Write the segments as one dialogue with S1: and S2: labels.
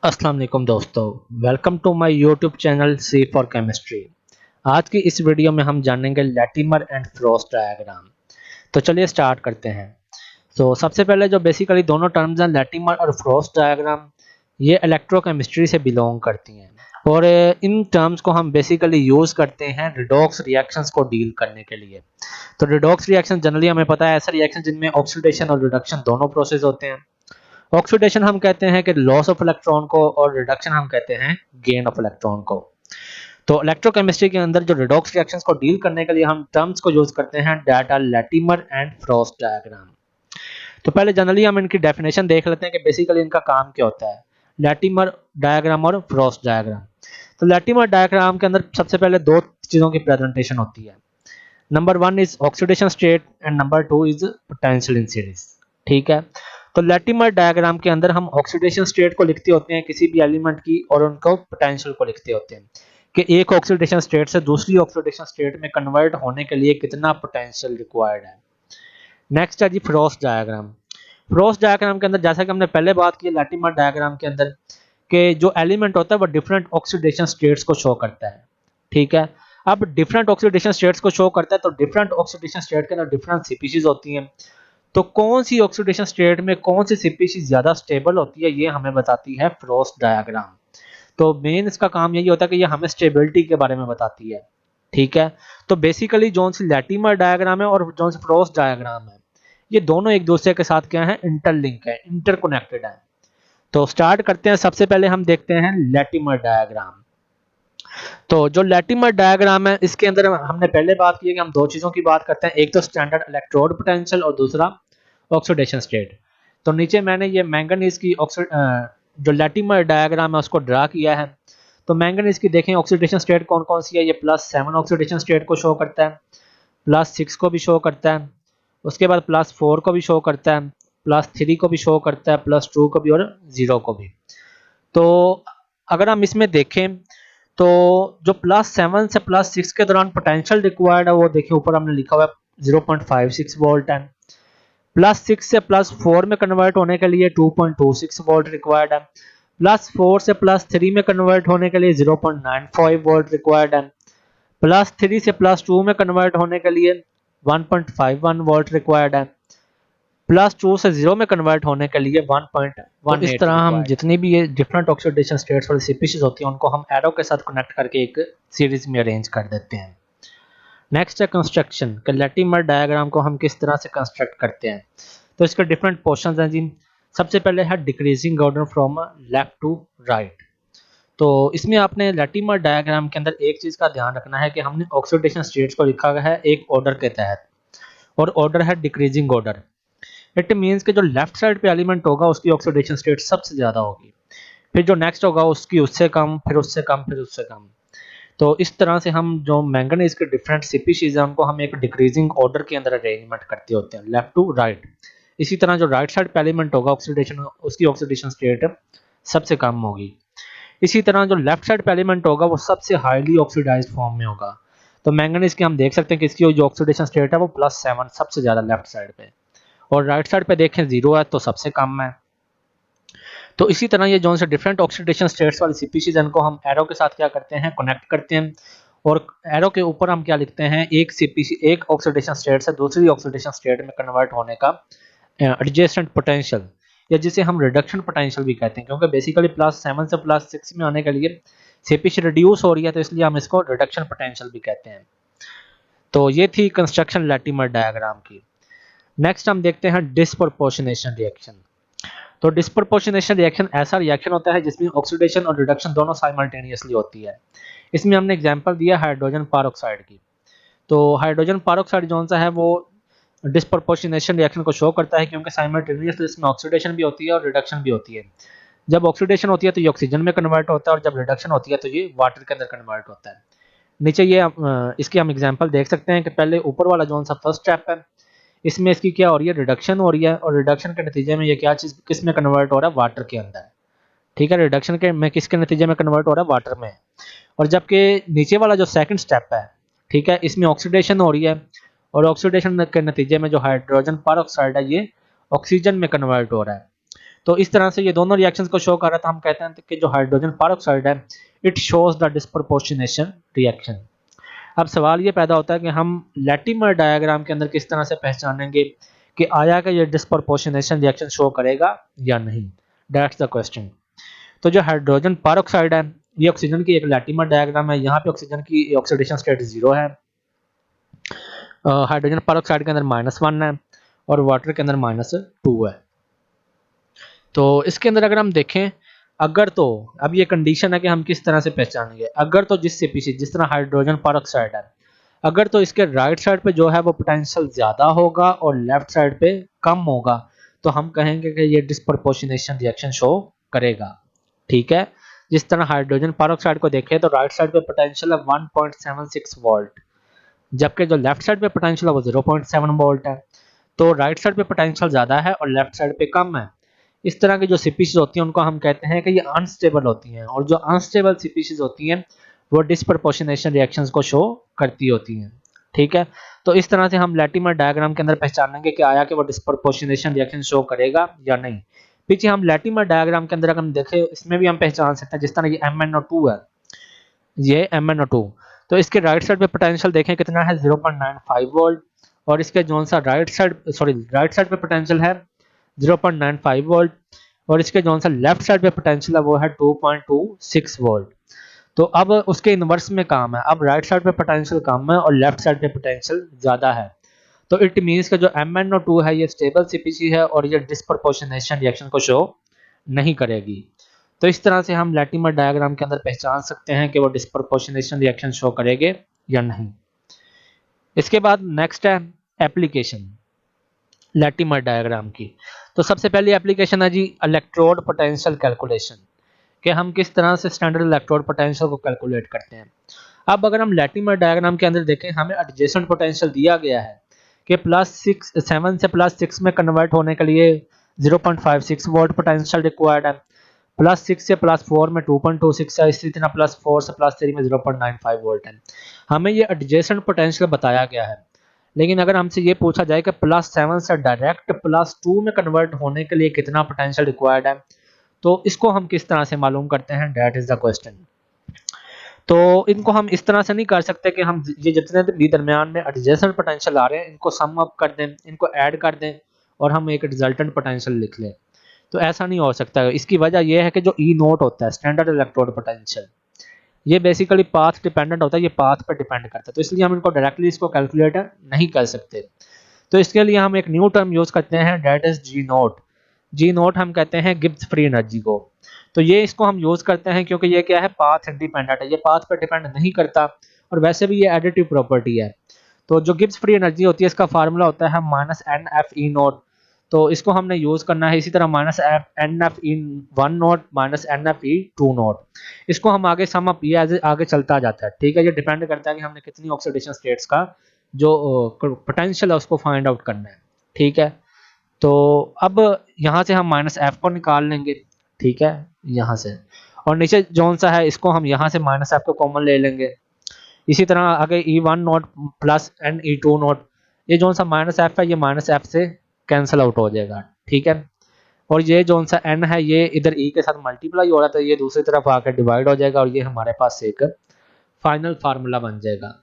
S1: अस्सलाम वालेकुम दोस्तों, welcome to my YouTube channel C for chemistry. आज की इस वीडियो में हम जानेंगे लैटिमर एंड फ्रॉस्ट डायग्राम। तो चलिए स्टार्ट करते हैं। सबसे पहले जो बेसिकली दोनों टर्म्स हैं लैटिमर और फ्रॉस्ट डायग्राम, ये इलेक्ट्रोकेमिस्ट्री से बिलोंग करती हैं और इन टर्म्स को हम बेसिकली यूज़ करते हैं रिडॉक्स रिएक्शंस को डील करने के लिए। तो रिडॉक्स रिएक्शन जनरली हमें पता है ऐसा रिएक्शन जिनमें ऑक्सीडेशन और रिडक्शन दोनों प्रोसेस होते हैं। ऑक्सीडेशन हम कहते हैं कि लॉस ऑफ इलेक्ट्रॉन को और रिडक्शन हम कहते हैं गेन ऑफ इलेक्ट्रॉन को। तो इलेक्ट्रोकेमिस्ट्री के अंदर जो रिडॉक्स रिएक्शंस को डील करने के लिए हम टर्म्स को यूज करते हैं that are Latimer and Frost diagram. तो पहले जनरली हम इनकी डेफिनेशन देख लेते हैं कि बेसिकली इनका काम क्या होता है, लैटिमर डायग्राम और फ्रॉस्ट डायग्राम। तो लैटिमर डायग्राम के अंदर सबसे पहले दो चीजों की प्रेजेंटेशन होती है। Number one is oxidation state and number two is potential in series. ठीक है, तो लैटिमर डायग्राम के अंदर हम ऑक्सीडेशन स्टेट को लिखते होते हैं किसी भी एलिमेंट की और उनको पोटेंशियल को लिखते होते हैं कि एक ऑक्सीडेशन स्टेट से दूसरी ऑक्सीडेशन स्टेट में कन्वर्ट होने के लिए कितना पोटेंशियल रिक्वायर्ड है। नेक्स्ट है जी फ्रॉस्ट डायग्राम। फ्रॉस्ट डायग्राम के अंदर जैसा कि हमने पहले बात की लैटिमर डायग्राम के अंदर कि जो एलिमेंट होता है वो डिफरेंट ऑक्सीडेशन स्टेट्स को शो करता है। ठीक है, अब डिफरेंट ऑक्सीडेशन स्टेट्स को शो करता है तो डिफरेंट ऑक्सीडेशन स्टेट के अंदर डिफरेंट स्पीशीज होती हैं। तो कौन सी ऑक्सीडेशन स्टेट में कौन सी स्पीशीज ज्यादा स्टेबल होती है ये हमें बताती है फ्रॉस्ट डायग्राम। तो मेन इसका काम यही होता है कि ये हमें स्टेबिलिटी के बारे में बताती है। ठीक है, तो बेसिकली जोन सी लैटिमर डायग्राम है और जोन सी फ्रॉस्ट डायग्राम है ये दोनों एक दूसरे के साथ क्या है, इंटरलिंक है, इंटरकनेक्टेड है। तो स्टार्ट करते हैं। सबसे पहले हम देखते हैं लैटिमर डायग्राम। तो जो लैटिमर डायग्राम है इसके अंदर हमने पहले बात की है कि हम दो चीजों की बात करते हैं, एक तो स्टैंडर्ड इलेक्ट्रोड पोटेंशियल और दूसरा ऑक्सीडेशन स्टेट। तो नीचे मैंने ये मैंगनीज की जो लैटिमर डायग्राम है उसको ड्रा किया है। तो मैंगनीज की देखें ऑक्सीडेशन स्टेट कौन कौन सी है, ये +7 ऑक्सीडेशन स्टेट को शो करता है, +6 को भी शो करता है, उसके बाद +4 को भी शो करता है, +3 को भी शो करता है, +2 को भी और 0 को भी। तो अगर हम इसमें देखें तो जो +7 से +6 के दौरान पोटेंशियल रिक्वायर्ड है वो देखिए ऊपर हमने लिखा हुआ है 0.56 वोल्ट है। +6 से +4 में कन्वर्ट होने के लिए 2.26 वोल्ट रिक्वायर्ड है। +4 से +3 में कन्वर्ट होने के लिए 0.95 वोल्ट रिक्वायर्ड है। +3 से +2 में कन्वर्ट होने के लिए 1.51 वोल्ट रिक्वायर्ड है। +2 से 0 में कन्वर्ट होने के लिए 1.18। तो इस तरह हम जितनी भी ये डिफरेंट ऑक्सीडेशन स्टेट्स वाली स्पीशीज होती हैं उनको हम एरो के साथ कनेक्ट करके एक सीरीज में अरेंज कर देते हैं। नेक्स्ट है कंस्ट्रक्शन कि लैटिमर डायग्राम को हम किस तरह से कंस्ट्रक्ट करते हैं। तो इसके डिफरेंट पोर्शंस हैं जी। सबसे पहले है decreasing order from left to right. तो इसमें आपने लैटिमर डायग्राम के अंदर एक चीज का ध्यान रखना है कि हमने ऑक्सीडेशन स्टेट्स को लिखा है एक ऑर्डर के तहत और ऑर्डर है डिक्रीजिंग ऑर्डर। इट मीन्स कि जो लेफ्ट साइड पे एलिमेंट होगा उसकी ऑक्सीडेशन स्टेट सबसे ज्यादा होगी, फिर जो नेक्स्ट होगा उसकी उससे कम, फिर उससे कम, फिर उससे कम। तो इस तरह से हम जो मैंगनीज के डिफरेंट स्पीशीज हैं उनको हम एक डिक्रीजिंग ऑर्डर के अंदर अरेंजमेंट करते होते हैं लेफ्ट टू राइट। इसी तरह जो राइट साइड पे एलिमेंट होगा ऑक्सीडेशन उसकी ऑक्सीडेशन स्टेट सबसे कम होगी। इसी तरह जो लेफ्ट साइड पे एलिमेंट होगा वो सबसे हाईली ऑक्सीडाइज्ड फॉर्म में होगा। तो मैंगनीज के हम देख सकते हैं कि इसकी जो ऑक्सीडेशन स्टेट है वो +7 सबसे ज्यादा लेफ्ट साइड पे, और राइट साइड पे देखें 0 है तो सबसे कम है। तो इसी तरह ये जो से डिफरेंट ऑक्सीडेशन स्टेट्स वाली स्पीशीज इनको हम एरो के साथ क्या करते हैं, कनेक्ट करते हैं, और एरो के ऊपर हम क्या लिखते हैं, एक स्पीशी एक ऑक्सीडेशन स्टेट से दूसरी ऑक्सीडेशन स्टेट में कन्वर्ट होने का एडजेसेंट पोटेंशियल, या जिसे हम रिडक्शन पोटेंशियल भी कहते हैं, क्योंकि बेसिकली +7 से +6 में आने के लिए स्पीशी रिड्यूस हो रही है तो इसलिए हम इसको रिडक्शन पोटेंशियल भी कहते हैं। तो ये थी कंस्ट्रक्शन लैटिमर डायग्राम की। नेक्स्ट हम देखते हैं डिस्प्रोपोर्शनेशन रिएक्शन। तो डिस्प्रोपोर्शनेशन रिएक्शन ऐसा रिएक्शन होता है जिसमें ऑक्सीडेशन और रिडक्शन दोनों साइमल्टेनियसली होती है। इसमें हमने एग्जांपल दिया हाइड्रोजन पेरोक्साइड की। तो हाइड्रोजन पेरोक्साइड जो सा है वो डिस्प्रोपोर्शनेशन रिएक्शन को शो करता है क्योंकि साइमल्टेनियसली इसमें ऑक्सीडेशन भी होती है और रिडक्शन भी होती है। जब ऑक्सीडेशन होती है तो ये ऑक्सीजन में कन्वर्ट होता है और जब रिडक्शन होती है तो ये वाटर के अंदर कन्वर्ट होता है। नीचे ये इसकी हम एग्जाम्पल देख सकते हैं कि पहले ऊपर वाला जो सा फर्स्ट स्टेप है इसमें इसकी क्या हो रही है, रिडक्शन हो रही है, और रिडक्शन के नतीजे में ये क्या चीज किस में कन्वर्ट हो रहा है, वाटर के अंदर। ठीक है, रिडक्शन के में किसके नतीजे में कन्वर्ट हो रहा है, वाटर में। और जबकि नीचे वाला जो सेकंड स्टेप है, ठीक है, इसमें ऑक्सीडेशन हो रही है और ऑक्सीडेशन के नतीजे में जो हाइड्रोजन पेरोक्साइड है ये ऑक्सीजन में कन्वर्ट हो रहा है। तो इस तरह से ये दोनों रिएक्शंस को शो कर रहा था। हम कहते हैं कि जो हाइड्रोजन पेरोक्साइड है it shows the disproportionation reaction. अब सवाल ये पैदा होता है कि हम लैटिमर डायग्राम के अंदर किस तरह से पहचानेंगे कि आया कि ये डिस्प्रपोर्शनेशन रिएक्शन शो करेगा या नहीं, दैट्स द क्वेश्चन। तो जो हाइड्रोजन पेरोक्साइड है ये ऑक्सीजन की एक लैटिमर डायग्राम है। यहाँ पे ऑक्सीजन की ऑक्सीडेशन स्टेट 0 है, हाइड्रोजन पेरोक्साइड के अंदर -1 है और वाटर के अंदर -2 है। तो इसके अंदर अगर हम देखें, अगर तो अब ये कंडीशन है कि हम किस तरह से पहचानेंगे, अगर तो जिस स्पीशीज जिस तरह हाइड्रोजन पेरोक्साइड है, अगर तो इसके राइट साइड पे जो है वो पोटेंशियल ज्यादा होगा और लेफ्ट साइड पे कम होगा तो हम कहेंगे कि ये डिस्प्रपोर्शनेशन रिएक्शन शो करेगा। ठीक है, जिस तरह हाइड्रोजन पेरोक्साइड को देखें तो राइट साइड पे पोटेंशियल है 1.76 वोल्ट, जबकि जो लेफ्ट साइड पे पोटेंशियल है वो 0.7 वोल्ट है। तो राइट साइड पे पोटेंशियल ज्यादा है और लेफ्ट साइड पे कम है। इस तरह की जो स्पीशीज होती हैं उनको हम कहते हैं कि ये अनस्टेबल होती हैं, और जो अनस्टेबल स्पीशीज होती हैं वो डिस्प्रपोर्शनेशन रिएक्शंस को शो करती होती हैं। ठीक है, तो इस तरह से हम लैटिमर डायग्राम के अंदर पहचानेंगे कि आया कि वो डिस्प्रपोर्शनेशन रिएक्शन शो करेगा या नहीं। पीछे हम लैटिमर डायग्राम के अंदर अगर हम देखें इसमें भी हम पहचान सकते हैं, जिस तरह ये MnO2 है, ये MnO2, तो इसके राइट साइड पे पोटेंशियल देखें कितना है 0.95 वोल्ट, और इसके जोन सा राइट साइड पे पोटेंशियल है 0.95 वोल्ट, और इसके जोन सा लेफ्ट साइड पे पोटेंशियल है वो है 2.26 वोल्ट। तो अब उसके इनवर्स में काम है, अब राइट साइड पे पोटेंशियल कम है और लेफ्ट साइड पे पोटेंशियल ज्यादा है। तो इट मींस कि जो MnO2 है ये स्टेबल स्पीशीज है और ये डिस्प्रपोर्शनेशन रिएक्शन को शो नहीं करेगी। तो इस तरह से हम लैटिमर डायग्राम के अंदर पहचान सकते हैं कि वो डिस्प्रपोर्शनेशन रिएक्शन शो करेंगे या नहीं। इसके बाद नेक्स्ट है एप्लीकेशन लैटिमर डायग्राम की। तो सबसे पहली एप्लीकेशन है जी इलेक्ट्रोड पोटेंशियल कैलकुलेशन, कि हम किस तरह से स्टैंडर्ड इलेक्ट्रोड पोटेंशियल को कैलकुलेट करते हैं। अब अगर हम लैटिमर डायग्राम के अंदर देखें, हमें एडजेसेंट पोटेंशियल दिया गया है कि +7 से +6 में कन्वर्ट होने के लिए 0.56 वोल्ट पोटेंशियल रिक्वायर्ड है, +6 से +4 में 2.26 है, इसी तरह +4 से +3 में 0.95 वोल्ट है। हमें ये एडजेसेंट पोटेंशियल बताया गया है। लेकिन अगर हमसे ये पूछा जाए कि +7 से डायरेक्ट +2 में कन्वर्ट होने के लिए कितना पोटेंशियल रिक्वायर्ड है, तो इसको हम किस तरह से मालूम करते हैं, दैट इज द क्वेश्चन। तो इनको हम इस तरह से नहीं कर सकते कि हम ये जितने भी दरमियान में एडजेसेंट पोटेंशियल आ रहे हैं इनको सम अप कर दें, इनको ऐड कर दें और हम एक रिजल्टेंट पोटेंशियल लिख लें। तो ऐसा नहीं हो सकता। इसकी वजह यह है कि जो ई नोट होता है स्टैंडर्ड इलेक्ट्रोड पोटेंशियल, ये बेसिकली पाथ डिपेंडेंट होता है, ये पाथ पर डिपेंड करता है, तो इसलिए हम इनको डायरेक्टली इसको कैलकुलेट नहीं कर सकते। तो इसके लिए हम एक न्यू टर्म यूज करते हैं, that is G naught. G naught हम कहते हैं गिब्स फ्री एनर्जी को। तो ये इसको हम यूज करते हैं क्योंकि ये क्या है, पाथ इंडिपेंडेंट है, ये पाथ पर डिपेंड नहीं करता और वैसे भी ये एडिटिव प्रॉपर्टी है। तो जो गिब्स फ्री एनर्जी होती है इसका फार्मूला होता है -NFE नोट, तो इसको हमने यूज करना है। इसी तरह -NFE1 नोट -NFE2 नोट, इसको हम आगे सम अप, ये आगे चलता जाता है। ठीक है, ये डिपेंड करता है कि हमने कितनी ऑक्सीडेशन स्टेट्स का जो पोटेंशियल है उसको फाइंड आउट करना है। ठीक है, तो अब यहाँ से हम -F को निकाल लेंगे। ठीक है, यहाँ से, और नीचे जोन सा है इसको हम यहाँ से -F को कॉमन ले लेंगे। इसी तरह आगे E1 note plus NE2 note, ये जोन सा -F है ये -F से कैंसिल आउट हो जाएगा। ठीक है, और ये जोन सा N है ये इधर E के साथ मल्टीप्लाई हो रहा था, ये दूसरी तरफ आकर डिवाइड हो जाएगा और ये हमारे पास एक फाइनल फार्मूला बन जाएगा।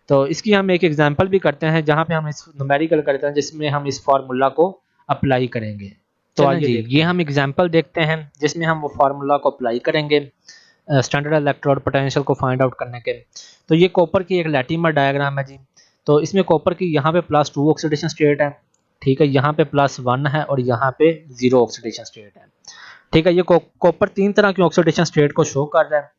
S1: तो इसकी हम एक एग्जांपल भी करते हैं जहाँ पे हम इस न्यूमेरिकल करते हैं जिसमें हम इस फार्मूला को अप्लाई करेंगे। तो आइए ये हम एग्जांपल देखते हैं जिसमें हम वो फार्मूला को अप्लाई करेंगे स्टैंडर्ड इलेक्ट्रोड पोटेंशियल को फाइंड आउट करने के। तो ये कॉपर की एक लैटिमर डायग्राम है जी। तो इसमें कॉपर की यहाँ पे +2 ऑक्सीडेशन स्टेट है। ठीक है, यहाँ पे +1 है और यहाँ पे 0 ऑक्सीडेशन स्टेट है। ठीक है, ये कॉपर 3 तरह की ऑक्सीडेशन स्टेट को शो कर रहा है।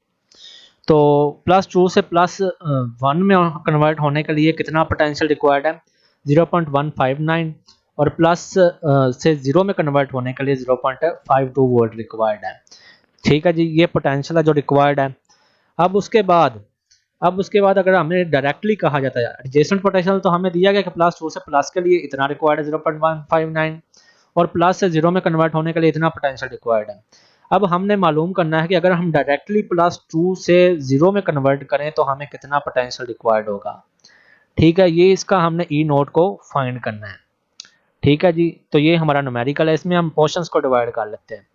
S1: तो +2 से +1 में कन्वर्ट होने के लिए कितना पोटेंशियल रिक्वायर्ड है, 0.159, और प्लस से 0 में कन्वर्ट होने के लिए 0.52 वोल्ट रिक्वायर्ड है। ठीक है जी, ये पोटेंशियल है जो रिक्वायर्ड है। अब उसके बाद अगर हमें डायरेक्टली कहा जाता है एडजेसेंट पोटेंशियल, तो हमें दिया गया कि +2 से प्लस के लिए इतना रिक्वायर्ड है 0.159, और प्लस से 0 में कन्वर्ट होने के लिए इतना पोटेंशियल रिक्वायर्ड है। अब हमने मालूम करना है कि अगर हम डायरेक्टली +2 से 0 में कन्वर्ट करें तो हमें कितना पोटेंशियल रिक्वायर्ड होगा। ठीक है, ये इसका हमने ई नोट को फाइंड करना है। ठीक है जी। तो ये हमारा न्यूमेरिकल है, इसमें हम पोर्शंस को डिवाइड कर लेते हैं।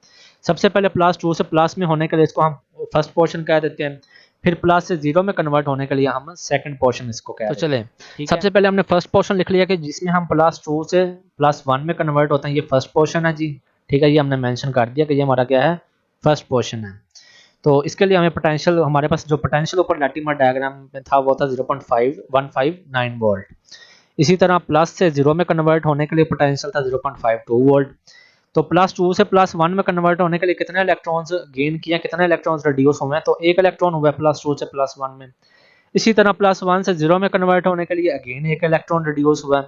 S1: सबसे पहले +2 से प्लस में होने के लिए इसको हम फर्स्ट पोर्शन कह देते हैं, फिर प्लस से 0 में कन्वर्ट होने के लिए हम सेकंड पोर्शन इसको कह देते हैं। तो चलें, सबसे पहले हमने फर्स्ट पोर्शन लिख लिया कि जिसमें हम +2 से +1 में कन्वर्ट होते हैं, ये फर्स्ट पोर्शन है जी। ठीक है, ये हमने मेंशन कर दिया कि ये हमारा क्या है, फर्स्ट पोर्शन है। तो इसके लिए हमें पोटेंशियल, हमारे पास जो पोटेंशियल ऊपर लैटिमर डायग्राम में था वो था 0.5159 वोल्ट। इसी तरह प्लस से 0 में कन्वर्ट होने के लिए पोटेंशियल था 0.52 वोल्ट। तो +2 से +1 में कन्वर्ट होने के लिए कितने इलेक्ट्रॉन्स गेन किया, कितने इलेक्ट्रॉन्स रिड्यूस हुए हैं, तो एक इलेक्ट्रॉन हुआ +2 से +1 में। इसी तरह +1 से 0 में कन्वर्ट होने के लिए अगेन एक इलेक्ट्रॉन रिड्यूस हुआ।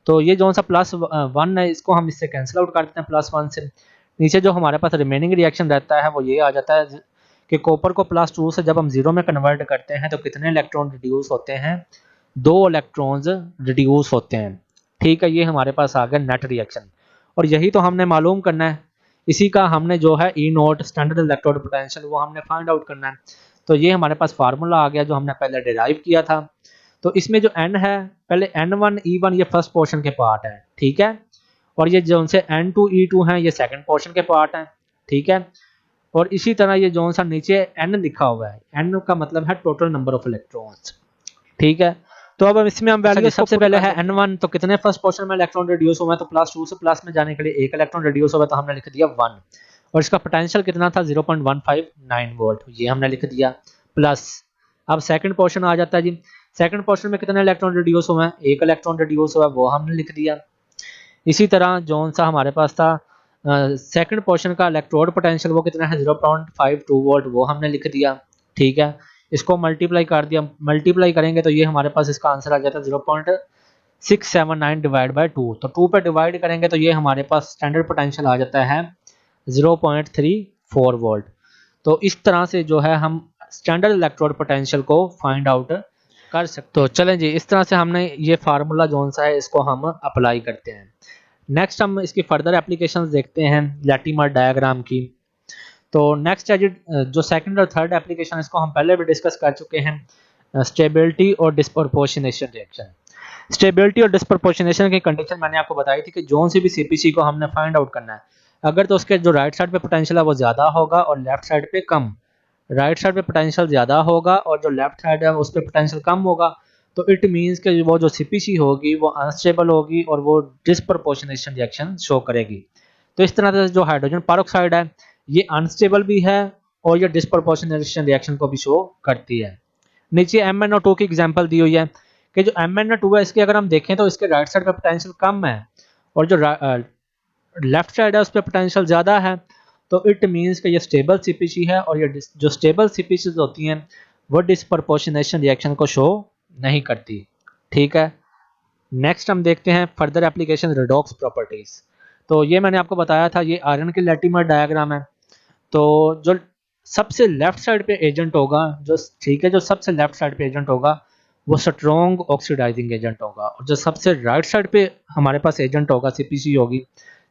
S1: तो ये जो सा +1 है इसको हम इससे कैंसिल आउट करते हैं +1 से। नीचे जो हमारे पास रिमेनिंग रिएक्शन रहता है वो ये आ जाता है कि कॉपर को +2 से जब हम 0 में कन्वर्ट करते हैं तो कितने इलेक्ट्रॉन रिड्यूस होते हैं, 2 इलेक्ट्रॉन्स रिड्यूस होते हैं। ठीक है, ये हमारे पास आ गया नेट रिएक्शन, और यही तो हमने मालूम करना है। इसी का हमने जो है E0 स्टैंडर्ड इलेक्ट्रोड पोटेंशियल वो हमने फाइंड आउट करना है। तो ये हमारे पास फार्मूला आ गया जो हमने पहले डिराइव किया था। तो इसमें जो n है, पहले N1 E1 ये फर्स्ट पोर्शन के पार्ट है, ठीक है, और ये जो उनसे N2 E2 हैं ये सेकंड पोर्शन के पार्ट हैं, ठीक है। और इसी तरह ये जो सा नीचे n लिखा हुआ है, n का मतलब है टोटल नंबर ऑफ इलेक्ट्रॉन्स, ठीक है। तो अब इसमें हम वैल्यू, सबसे पहले है N1, तो कितने फर्स्ट पोर्शन में इलेक्ट्रॉन रिड्यूस हुए हैं, तो +2 से प्लस में जाने के लिए एक इलेक्ट्रॉन रिड्यूस हुआ, तो हमने लिख दिया 1, और इसका पोटेंशियल कितना था 0.159 वोल्ट, ये हमने लिख दिया प्लस। अब सेकंड पोर्शन आ जाता है जी। सेकंड पोर्शन में कितने इलेक्ट्रॉन रिड्यूस हुए हैं, एक इलेक्ट्रॉन रिड्यूस हुआ, वो हमने लिख दिया। इसी तरह जो सा हमारे पास था सेकंड पोर्शन का इलेक्ट्रोड पोटेंशियल वो कितना है 0.52 वोल्ट, वो हमने लिख दिया, ठीक है। इसको मल्टीप्लाई कर दिया, मल्टीप्लाई करेंगे तो ये हमारे पास इसका आंसर आ जाता है 0.679 डिवाइड बाय 2, तो 2 पे डिवाइड करेंगे तो ये हमारे पास स्टैंडर्ड पोटेंशियल आ जाता है 0.34 वोल्ट। तो इस तरह से जो है हम स्टैंडर्ड इलेक्ट्रोड पोटेंशियल को फाइंड आउट कर सकते। तो चलें जी, इस तरह से हमने ये फार्मूला जो सा है इसको हम अप्लाई करते हैं। नेक्स्ट हम इसकी फर्दर एप्लीकेशंस देखते हैं लैटिमर डायग्राम की। तो नेक्स्ट है जो सेकंड और थर्ड एप्लीकेशन, इसको हम पहले भी डिस्कस कर चुके हैं, स्टेबिलिटी और डिस्प्रपोर्शनेशन रिएक्शन। स्टेबिलिटी और डिस्प्रपोर्शनेशन की कंडीशन मैंने आपको बताई थी कि जोन से भी सीपीसी को हमने फाइंड आउट करना है, अगर तो उसके जो राइट साइड पे पोटेंशियल है वो ज़्यादा होगा और लेफ्ट साइड पे कम, राइट साइड पे पोटेंशियल ज़्यादा होगा और जो लेफ्ट साइड है उस पर पोटेंशियल कम होगा, तो इट मीन्स कि वो जो सीपीसी होगी वो अनस्टेबल होगी और वो डिस्प्रपोर्शनेशन रिएक्शन शो करेगी। तो इस तरह से जो हाइड्रोजन पेरोक्साइड है ये अनस्टेबल भी है और ये डिस्प्रपोर्शनेशन रिएक्शन को भी शो करती है। नीचे MnO2 की एग्जांपल दी हुई है कि जो MnO2 है इसके अगर हम देखें तो इसके राइट साइड पे पोटेंशियल कम है और जो लेफ्ट साइड है उस पर पोटेंशियल ज़्यादा है, तो इट मीन्स कि ये स्टेबल सीपीसी है और ये जो स्टेबल सीपीसीज होती हैं वो डिस्प्रपोर्शनेशन रिएक्शन को शो नहीं करती, ठीक है। नेक्स्ट हम देखते हैं फर्दर एप्लीकेशन रिडॉक्स प्रॉपर्टीज। तो ये मैंने आपको बताया था, ये आयरन के लैटिमर डायग्राम है। तो जो सबसे लेफ्ट साइड पे एजेंट होगा, जो ठीक है, जो सबसे लेफ्ट साइड पे एजेंट होगा वो स्ट्रॉन्ग ऑक्सीडाइजिंग एजेंट होगा, और जो सबसे राइट साइड पे हमारे पास एजेंट होगा सीपीसी होगी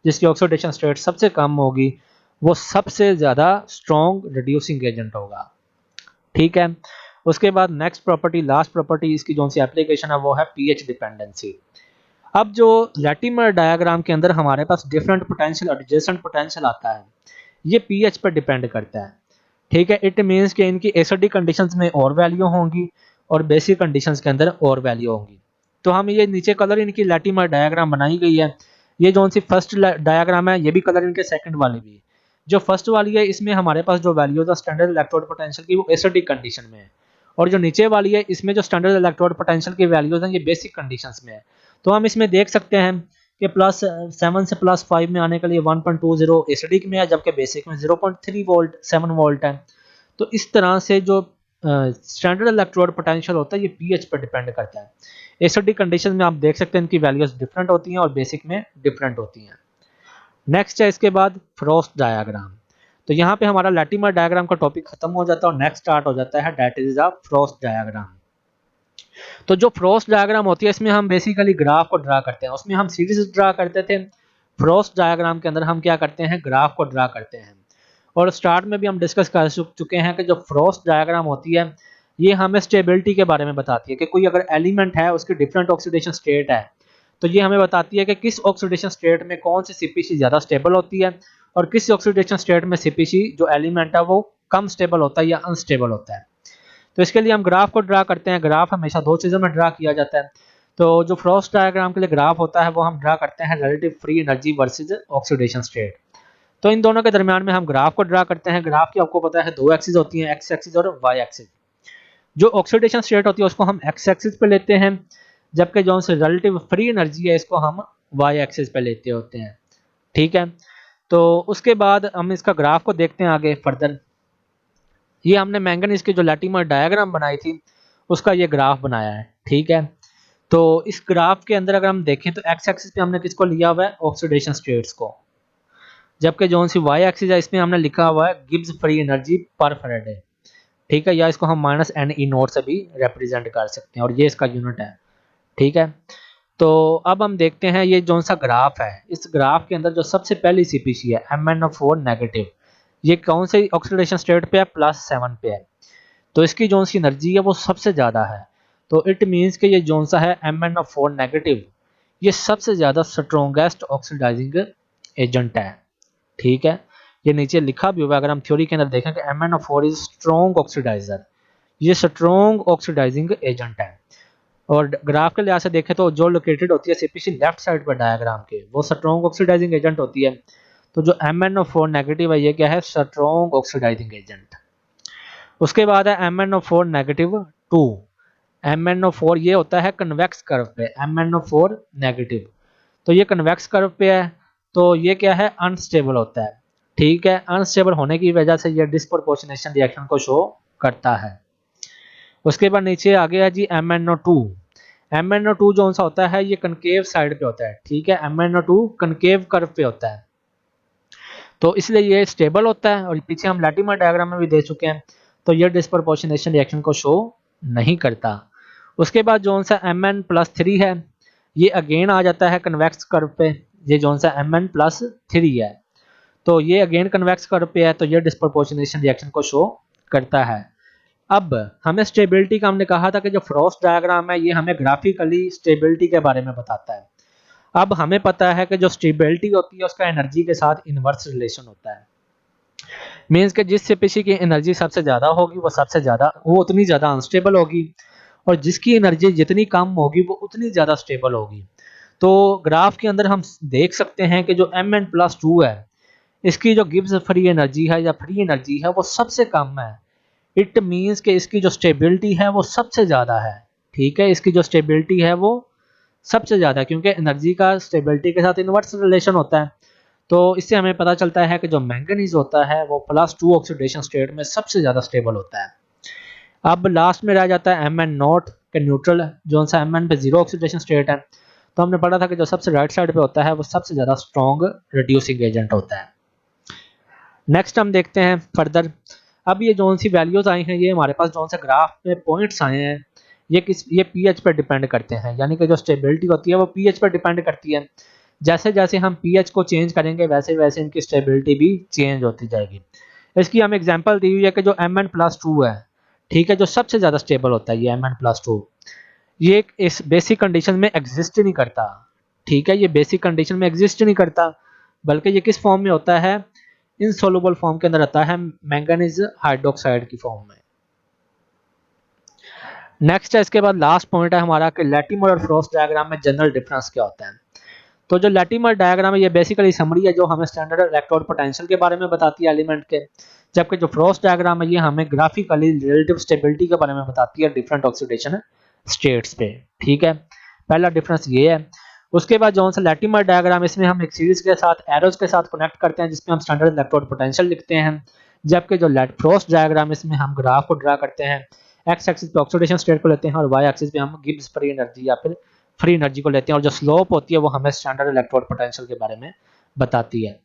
S1: जिसकी ऑक्सीडेशन स्टेट सबसे कम होगी, वो सबसे ज़्यादा स्ट्रॉन्ग रिड्यूसिंग एजेंट होगा, ठीक है। उसके बाद नेक्स्ट प्रॉपर्टी, लास्ट प्रॉपर्टी इसकी जो सी एप्लीकेशन है वो है पीएच डिपेंडेंसी। अब जो लैटिमर डायग्राम के अंदर हमारे पास डिफरेंट पोटेंशियल और एडजेसेंट पोटेंशियल आता है, ये पीएच पर डिपेंड करता है, ठीक है। इट मीन्स कि इनकी एसिडिक कंडीशंस में और वैल्यू होंगी और बेसिक कंडीशंस के अंदर और वैल्यू होंगी। तो हम ये नीचे कलर इनकी लैटिमर डायग्राम बनाई गई है, ये जो सी फर्स्ट डायग्राम है ये भी कलर इनके सेकंड वाले भी। जो फर्स्ट वाली है इसमें हमारे पास जो वैल्यूज है स्टैंडर्ड इलेक्ट्रोड पोटेंशियल की वो एसिडिक कंडीशन में है, और जो नीचे वाली है इसमें जो स्टैंडर्ड इलेक्ट्रोड पोटेंशियल की वैल्यूज हैं ये बेसिक कंडीशंस में है। तो हम इसमें देख सकते हैं कि +7 से +5 में आने के लिए 1.20 एसिडिक में है, जबकि बेसिक में 0.3 वोल्ट 7 वोल्ट है। तो इस तरह से जो स्टैंडर्ड इलेक्ट्रोड पोटेंशियल होता है ये पीएच पर डिपेंड करता है। एसिडिक कंडीशन में आप देख सकते हैं इनकी वैल्यूज डिफरेंट होती हैं और बेसिक में डिफरेंट होती हैं। नेक्स्ट है इसके बाद फ्रॉस्ट डायग्राम। तो यहाँ पे हमारा लैटिमर डायग्राम का टॉपिक खत्म हो जाता है और नेक्स्ट स्टार्ट हो जाता है that is the Frost diagram. तो जो फ्रॉस्ट डायग्राम होती है इसमें हम बेसिकली ग्राफ को ड्रा करते हैं, उसमें हम सीरीज ड्रा करते थे, फ्रॉस्ट डायग्राम के अंदर हम क्या करते हैं, ग्राफ को ड्रा करते हैं। और स्टार्ट में भी हम डिस्कस कर चुके हैं कि जो फ्रॉस्ट डायग्राम होती है ये हमें स्टेबिलिटी के बारे में बताती है कि कोई अगर एलिमेंट है उसकी डिफरेंट ऑक्सीडेशन स्टेट है तो ये हमें बताती है कि किस ऑक्सीडेशन स्टेट में कौन सी सीपीसी ज़्यादा स्टेबल होती है और किस ऑक्सीडेशन स्टेट में सीपीसी जो एलिमेंट है वो कम स्टेबल होता है या अनस्टेबल होता है। तो इसके लिए हम ग्राफ को ड्रा करते हैं। ग्राफ हमेशा दो चीज़ों में ड्रा किया जाता है। तो जो फ्रॉस्ट डायग्राम के लिए ग्राफ होता है वो हम ड्रा करते हैं relative free energy versus oxidation state. तो इन दोनों के दरमियान में हम ग्राफ को ड्रा करते हैं। ग्राफ की आपको पता है दो एक्सिस होती हैं, एक्स एक्सिस और वाई एक्सिस। जो ऑक्सीडेशन स्टेट होती है उसको हम एक्स एक्सिस पे लेते हैं, जबकि जो से रिलेटिव फ्री एनर्जी है इसको हम वाई एक्सिस पे लेते होते हैं। ठीक है, तो उसके बाद हम इसका ग्राफ को देखते हैं आगे फर्दर। ये हमने मैंगनीज की जो लैटिमर डायग्राम बनाई थी उसका ये ग्राफ बनाया है। ठीक है, तो इस ग्राफ के अंदर अगर हम देखें तो एक्स एक्सिस पे हमने किसको लिया हुआ है, ऑक्सीडेशन स्टेट्स को, जबकि जो सी वाई एक्सिस है इसमें हमने लिखा हुआ है गिब्स फ्री एनर्जी पर फैराडे। ठीक है, या इसको हम माइनस एन ई नोट से भी रिप्रेजेंट कर सकते हैं और ये इसका यूनिट है। ठीक है, तो अब हम देखते हैं ये जो सा ग्राफ है, इस ग्राफ के अंदर जो सबसे पहली सीपीसी है MnO4 नेगेटिव, ये कौन से ऑक्सीडेशन स्टेट पे है, +7 पे है। तो इसकी जो सी एनर्जी है वो सबसे ज़्यादा है। तो इट मीन्स कि ये जो सा है MnO4 नेगेटिव, ये सबसे ज़्यादा स्ट्रोंगेस्ट ऑक्सीडाइजिंग एजेंट है। ठीक है, ये नीचे लिखा भी हुआ है। अगर हम थ्योरी के अंदर देखें कि MnO4 इज स्ट्रॉन्ग ऑक्सीडाइजर, ये स्ट्रॉन्ग ऑक्सीडाइजिंग एजेंट है। और ग्राफ के लिहाज से देखें तो जो लोकेटेड होती है सीपीसी लेफ्ट साइड पर डायग्राम के, वो स्ट्रॉन्ग ऑक्सीडाइजिंग एजेंट होती है। तो जो MnO4 नेगेटिव है ये क्या है, स्ट्रॉन्ग ऑक्सीडाइजिंग एजेंट। उसके बाद है MnO4 नेगेटिव 2। MnO4 ये होता है कन्वेक्स कर्व पे, MnO4 नेगेटिव, तो ये कन्वेक्स कर्व पे है, तो ये क्या है, अनस्टेबल होता है। ठीक है, अनस्टेबल होने की वजह से ये डिस्प्रोपोर्शनेशन रिएक्शन को शो करता है। उसके बाद नीचे आगे है जी MnO2। MnO2 जो सा होता है ये कनकेव साइड पे होता है। ठीक है, MnO2 कनकेव कर्व पे होता है, तो इसलिए ये स्टेबल होता है। और पीछे हम लैटिमर डायग्राम में भी दे चुके हैं, तो ये डिस्प्रोपोर्शनेशन रिएक्शन को शो नहीं करता। उसके बाद जो सा Mn+3 है, ये अगेन आ जाता है कन्वेक्स कर्व पे, ये जो सा Mn+3 है, तो ये अगेन कन्वेक्स कर्व पे है, तो ये डिस्प्रोपोर्शनेशन रिएक्शन को शो करता है। अब हमें स्टेबिलिटी का हमने कहा था कि जो फ्रॉस्ट डायग्राम है ये हमें ग्राफिकली स्टेबिलिटी के बारे में बताता है। अब हमें पता है कि जो स्टेबिलिटी होती है उसका एनर्जी के साथ इनवर्स रिलेशन होता है। मीन्स कि जिस सीपीसी की एनर्जी सबसे ज़्यादा होगी वो उतनी ज़्यादा अनस्टेबल होगी, और जिसकी एनर्जी जितनी कम होगी वो उतनी ज़्यादा स्टेबल होगी। तो ग्राफ के अंदर हम देख सकते हैं कि जो Mn+2 है, इसकी जो गिब्स फ्री एनर्जी है या फ्री एनर्जी है वो सबसे कम है। इट मीन्स कि इसकी जो स्टेबिलिटी है वो सबसे ज़्यादा है। ठीक है, इसकी जो स्टेबिलिटी है वो सबसे ज़्यादा है, क्योंकि एनर्जी का स्टेबिलिटी के साथ इनवर्स रिलेशन होता है। तो इससे हमें पता चलता है कि जो मैंगनीज होता है वो +2 ऑक्सीडेशन स्टेट में सबसे ज़्यादा स्टेबल होता है। अब लास्ट में रह जाता है Mn0 के न्यूट्रल, जो सा Mn पे 0 ऑक्सीडेशन स्टेट है। तो हमने पढ़ा था कि जो सबसे राइट साइड पे होता है वो सबसे ज़्यादा स्ट्रॉन्ग रिड्यूसिंग एजेंट होता है। नेक्स्ट हम देखते हैं फर्दर। अब ये जो सी वैल्यूज आई हैं, ये हमारे पास जो से ग्राफ में पॉइंट्स आए हैं, ये पीएच पर डिपेंड करते हैं, यानी कि जो स्टेबिलिटी होती है वो पीएच पर डिपेंड करती है। जैसे जैसे हम पीएच को चेंज करेंगे वैसे वैसे इनकी स्टेबिलिटी भी चेंज होती जाएगी। इसकी हम एग्जांपल दी हुई है कि जो Mn+2 है, ठीक है, जो सबसे ज़्यादा स्टेबल होता है ये Mn+2, ये इस बेसिक कंडीशन में एग्जिस्ट नहीं करता। ठीक है, ये बेसिक कंडीशन में एग्जिस्ट नहीं करता, बल्कि ये किस फॉर्म में होता है, इनसोल्युबल फॉर्म के अंदर आता है, मैंगनीज हाइड्रोक्साइड की फॉर्म में। नेक्स्ट है, इसके बाद लास्ट पॉइंट है हमारा कि लैटिमर और फ्रॉस्ट डायग्राम में जनरल डिफरेंस क्या होता है। तो जो लैटिमर डायग्राम है ये बेसिकली समरी है जो हमें स्टैंडर्ड इलेक्ट्रोड पोटेंशियल के बारे में बताती है एलिमेंट के, जबकि जो फ्रॉस्ट डायग्राम है ये हमें ग्राफिकली रिलेटिव स्टेबिलिटी के बारे में बताती है डिफरेंट ऑक्सीडेशन स्टेट्स पे। ठीक है, पहला डिफरेंस ये है। उसके बाद जो सा लैटिमर डायग्राम, इसमें हम एक सीरीज के साथ एरोज के साथ कनेक्ट करते हैं जिसमें हम स्टैंडर्ड इलेक्ट्रोड पोटेंशियल लिखते हैं, जबकि जो फ्रॉस्ट डायग्राम इसमें हम ग्राफ को ड्रा करते हैं, एक्स एक्सिस पे ऑक्सीडेशन स्टेट को लेते हैं और वाई एक्सिस पे हम गिब्स फ्री एनर्जी या फिर फ्री एनर्जी को लेते हैं, और जो स्लोप होती है वो हमें स्टैंडर्ड इलेक्ट्रोड पोटेंशियल के बारे में बताती है।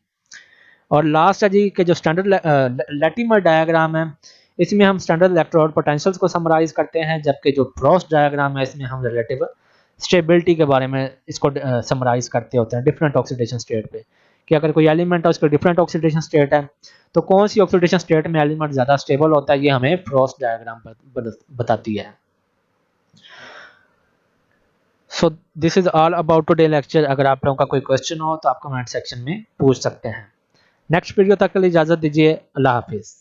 S1: और लास्ट है जी कि जो स्टैंडर्ड लैटिमर डायग्राम है इसमें हम स्टैंडर्ड इलेक्ट्रोड पोटेंशियल्स को समराइज करते हैं, जबकि जो फ्रॉस्ट डायग्राम है इसमें हम रिलेटिव स्टेबिलिटी के बारे में इसको समराइज करते होते हैं डिफरेंट ऑक्सीडेशन स्टेट पे, कि अगर कोई एलिमेंट है उसका डिफरेंट ऑक्सीडेशन स्टेट है तो कौन सी ऑक्सीडेशन स्टेट में एलिमेंट ज़्यादा स्टेबल होता है, ये हमें फ्रॉस्ट डायग्राम बताती है। So this is all about today lecture. अगर आप लोगों का कोई क्वेश्चन हो तो आप कमेंट सेक्शन में पूछ सकते हैं। नेक्स्ट वीडियो तक के लिए इजाज़त दीजिए। अल्लाह हाफिज़।